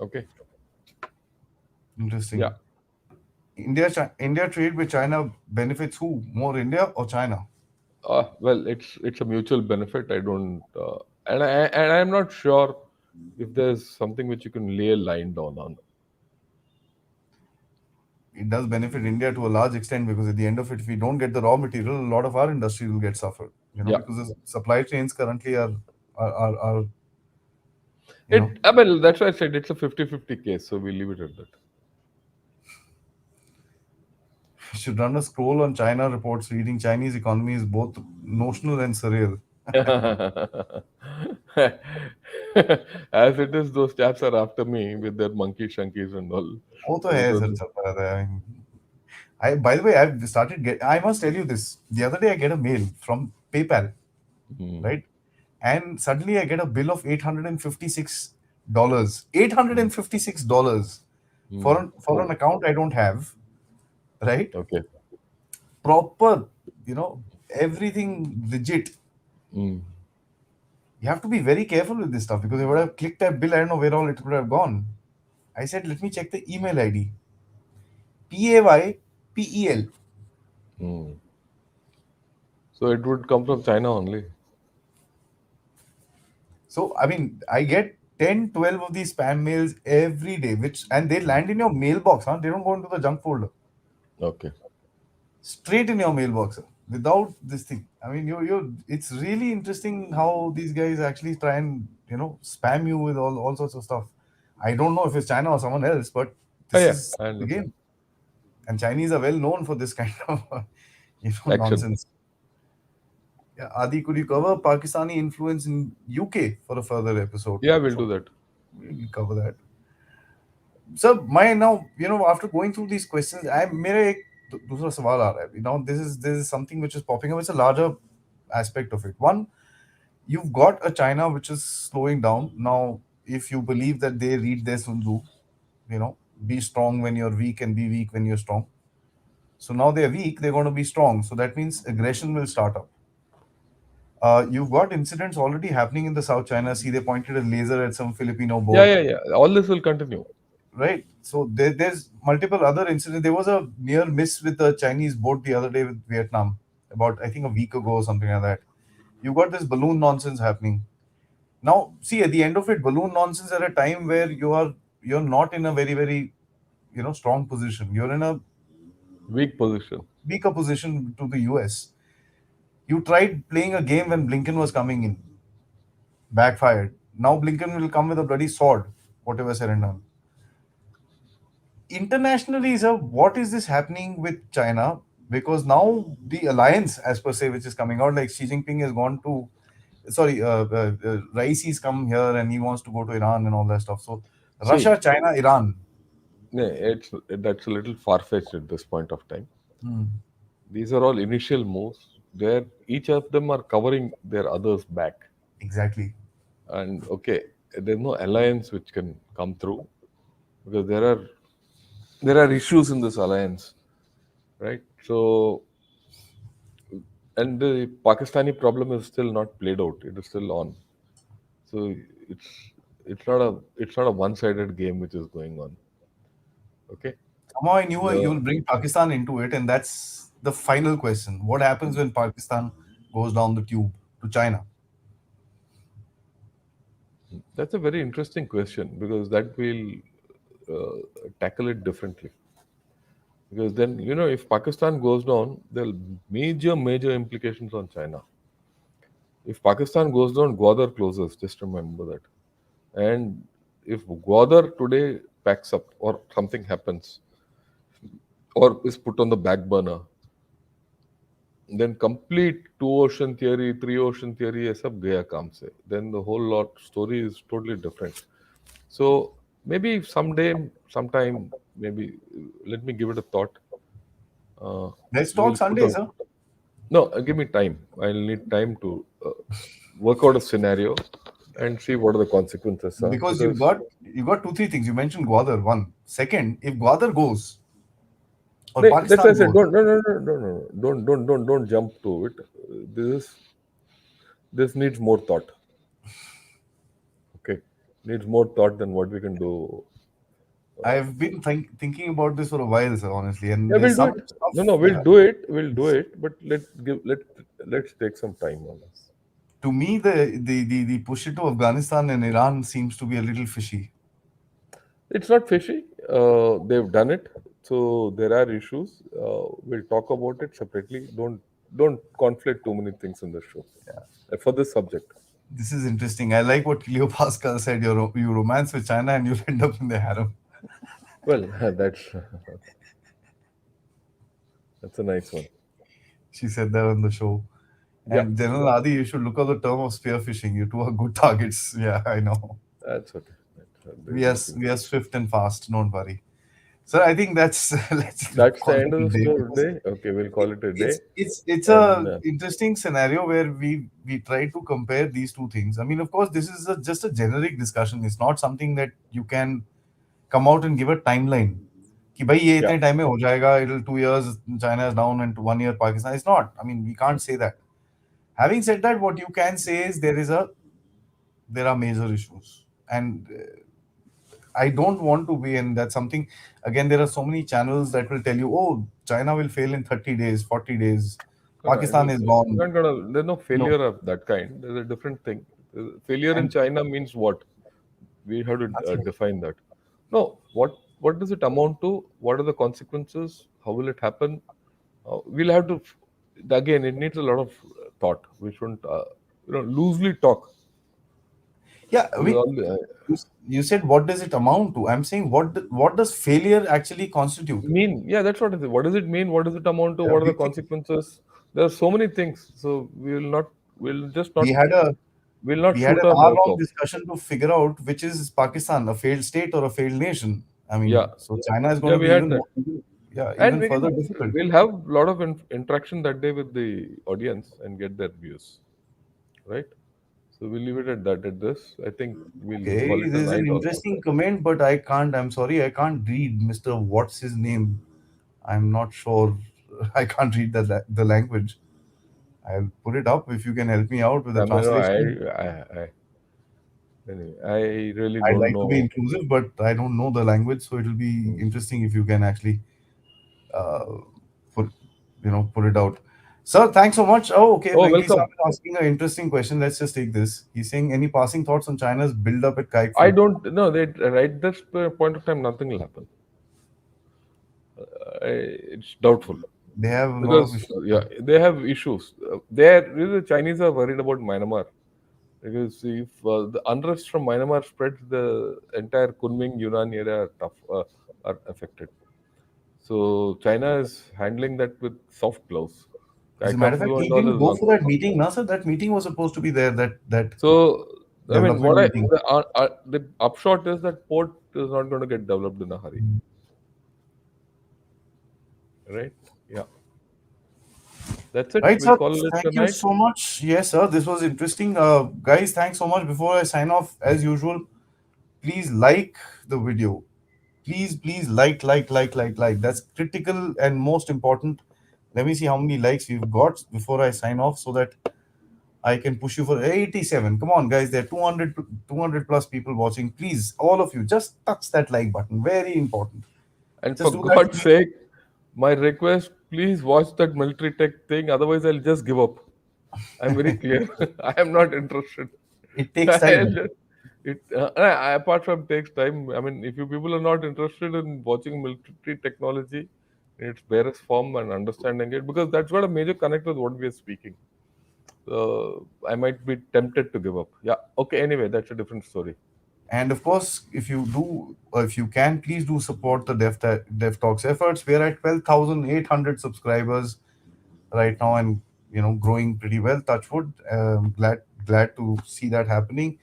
Okay. interesting. Yeah. India trade with China benefits who more, India or China? Well, it's a mutual benefit. I don't, and I'm not sure if there's something which you can lay a line down on. It does benefit India to a large extent, because at the end of it, if we don't get the raw material, a lot of our industry will get suffered. Yeah. Because the supply chains currently are I mean, that's why I said it's a 50-50 case. So we leave it at that. Should run a scroll on China reports reading Chinese economy is both notional and surreal. As it is, those chaps are after me with their monkey shunkies and all. वो तो है sir Because चलता रहता है. I by the way, I've started get. I must tell you this. The other day, I get a mail from PayPal, mm, right? And suddenly, I get a bill of $856. $856 for oh, an account I don't have, right? okay. Proper, you know, everything legit. Mm, You have to be very careful with this stuff because if I would have clicked that bill, I don't know where all it would have gone. I said, let me check the email ID. PAYPEL. mm. So it would come from China only. So, I mean, I get 10, 12 of these spam mails every day, which, and they land in your mailbox, huh? They don't go into the junk folder. Okay. Straight in your mailbox, sir, without this thing. I mean, it's really interesting how these guys actually try and, spam you with all sorts of stuff. I don't know if it's China or someone else, but Oh, this yeah, is I the understand. game. And Chinese are well known for this kind of, Action. nonsense. Yeah, Adi, could you cover Pakistani influence in UK for a further episode? Yeah, we'll do So that. we'll cover that. Sir मैं now after going through these questions I मेरा एक दूसरा सवाल आ रहा है. This is something which is popping up. It's a larger aspect of it. One, you've got a China which is slowing down now. If you believe that they read their Sun Tzu, be strong when you're weak and be weak when you're strong. So now they're weak, they're going to be strong. So that means aggression will start up. You've got incidents already happening in the South China Sea. They pointed a laser at some Filipino Yeah, boat, yeah, yeah. All this will continue. right? So there's multiple other incidents. There was a near miss with a Chinese boat the other day with Vietnam, about I think a week ago or something like that. You got this balloon nonsense happening. Now, see, at the end of it, balloon nonsense at a time where you're not in a very very strong position. You're in a Weak position. weaker position to the US. You tried playing a game when Blinken was coming in, backfired. Now Blinken will come with a bloody sword, whatever said and done. Internationally, sir, what is this happening with China? Because now the alliance, as per se, which is coming out, like Xi Jinping has gone to, sorry, Raisi's come here and he wants to go to Iran and all that stuff. So Russia, See, China, Iran. yeah, that's a little far fetched at this point of time. Hmm. These are all initial moves where each of them are covering their others back. Exactly. And okay, there's no alliance which can come through because there are issues in this alliance, right? So, and the Pakistani problem is still not played out. It is still on. So it's it's not a one-sided game which is going on. Okay. Somehow I knew you The will bring Pakistan into it, and that's the final question. What happens when Pakistan goes down the tube to China? That's a very interesting question because that will tackle it differently. Because then, if Pakistan goes down, there'll major implications on China. If Pakistan goes down, Gwadar closes. Just remember that. And if Gwadar today packs up or something happens or is put on the back burner, then complete two ocean theory, three ocean theory, ये सब गया काम से. Then the whole lot story is totally different. So maybe someday, sometime, maybe let me give it a thought. Let's talk We'll put Sunday, a sir. no. Give me time. I'll need time to work out a scenario and see what the consequences are. Because you Because got you got two, three things. You mentioned Gwadar. One. Second, if Gwadar goes or That's why I Pakistan said goes, don't no no no no no no. Don't jump to it. This needs more thought. Okay, needs more thought than what we can do. I've been thinking about this for a while, sir, honestly, and Yeah, there's we'll do some it. No, stuff. no, Yeah, we'll do it. We'll do it. But let's take some time on this. to me, the push it to Afghanistan and Iran seems to be a little fishy. It's not fishy. They've done it. So there are issues. We'll talk about it separately. Don't conflict too many things in the show for this subject. This is interesting. I like what Cleo Pascal said. You romance with China and you'll, end up in the harem. Well, that's That's a nice one. She said that on the show. Yeah, And General Adi, you should look up the term of spearfishing. You two are good targets. Yeah, I know. that's okay. There's We are nothing. we are swift and fast. Don't worry. Sir, I think that's let's That's the call it end of a the day because story. Okay, we'll call it a day. it's And a interesting scenario where we try to compare these two things. I mean, of course, this is just a generic discussion. It's not something that you can come out and give a timeline. कि भाई ये yeah, इतने time में हो जाएगा. It'll 2 years China is down and 1 year Pakistan. It's not. I mean, we can't say that. Having said that, what you can say is there are major issues, and I don't want to be, and that's something. Again, there are so many channels that will tell you, "Oh, China will fail in 30 days, 40 days. no, no, Pakistan is gone." there's no No, failure of that kind. There's a different thing. Failure in and China means what? We have to that's right. define that. No, what does it amount to? What are the consequences? How will it happen? We'll have to. Again, it needs a lot of thought. We shouldn't, loosely talk. Yeah, I We mean, all, you said what does it amount to? I'm saying what does failure actually constitute? mean, yeah, that's what it is. What does it mean? What does it amount to? There are What are the big things. consequences? There are so many things. So we will not. We'll just We not. had a We'll not we had shoot an our mouth hour-long off. discussion to figure out which is Pakistan, a failed state or a failed nation. I Yeah, mean, so China is going yeah, to we be had that, yeah, and even further difficult. we'll have a lot of interaction that day with the audience and get their views, right? So we'll leave it at that. At this, I think we'll call Okay, it a this is an night also. interesting comment, but I can't. I'm sorry, I can't read Mr. What's his name. I'm not sure. I can't read the language. I'll put it up if you can help me out with the I mean, no, translation. anyway, I really I'd don't like to be know. inclusive, but I don't know the language, so it'll be Hmm. interesting if you can actually uh, put put it out. Sir, thanks so much. Oh, okay. Oh, Venki Saab welcome. is asking an interesting question. Let's just take this. He's saying, any passing thoughts on China's build up at I Kaikfu? don't know. They right this point of time, nothing will happen. It's doubtful They have a lot of because issues. yeah, they have issues. The Chinese are worried about Myanmar because if the unrest from Myanmar spreads, the entire Kunming Yunnan area are affected. So China is handling that with soft gloves. As a matter of fact, Kaikafu he and all didn't is go one for thing. that meeting, na sir. That meeting was supposed to be there. That So I mean, development meeting. the upshot is that port is not going to get developed in a hurry, right? Yeah, that's it. Right, We'll sir. call it a Thank you night. so much. Yes, sir. This was interesting. Guys, thanks so much. Before I sign off, as usual, please like the video. Please like. That's critical and most important. Let me see how many likes we've got before I sign off so that I can push you for 87. Come on, guys. There are 200 plus people watching. Please, all of you, just touch that like button. Very important. And for Just do that for God's me. sake, my request, please watch that military tech thing. Otherwise, I'll just give up. I'm very clear. I am not interested. It takes time. I'll- apart from takes time, I mean, if you people are not interested in watching military technology in its barest form and understanding it, because that's got a major connect with what we are speaking. I might be tempted to give up. Yeah. Okay. Anyway, that's a different story. And of course, if you do, or if you can, please do support the Dev Talks efforts. We are at 12,800 subscribers right now, and growing pretty well. Touch wood. Glad to see that happening.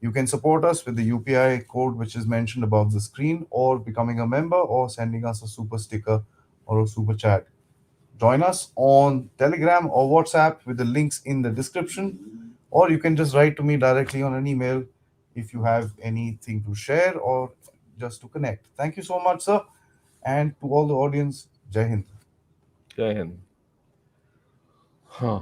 You can support us with the UPI code which is mentioned above the screen, or becoming a member, or sending us a super sticker or a super chat. Join us on Telegram or WhatsApp with the links in the description, or you can just write to me directly on an email if you have anything to share or just to connect. Thank you so much, sir, and to all the audience, Jai Hind. Jai Hind. Huh.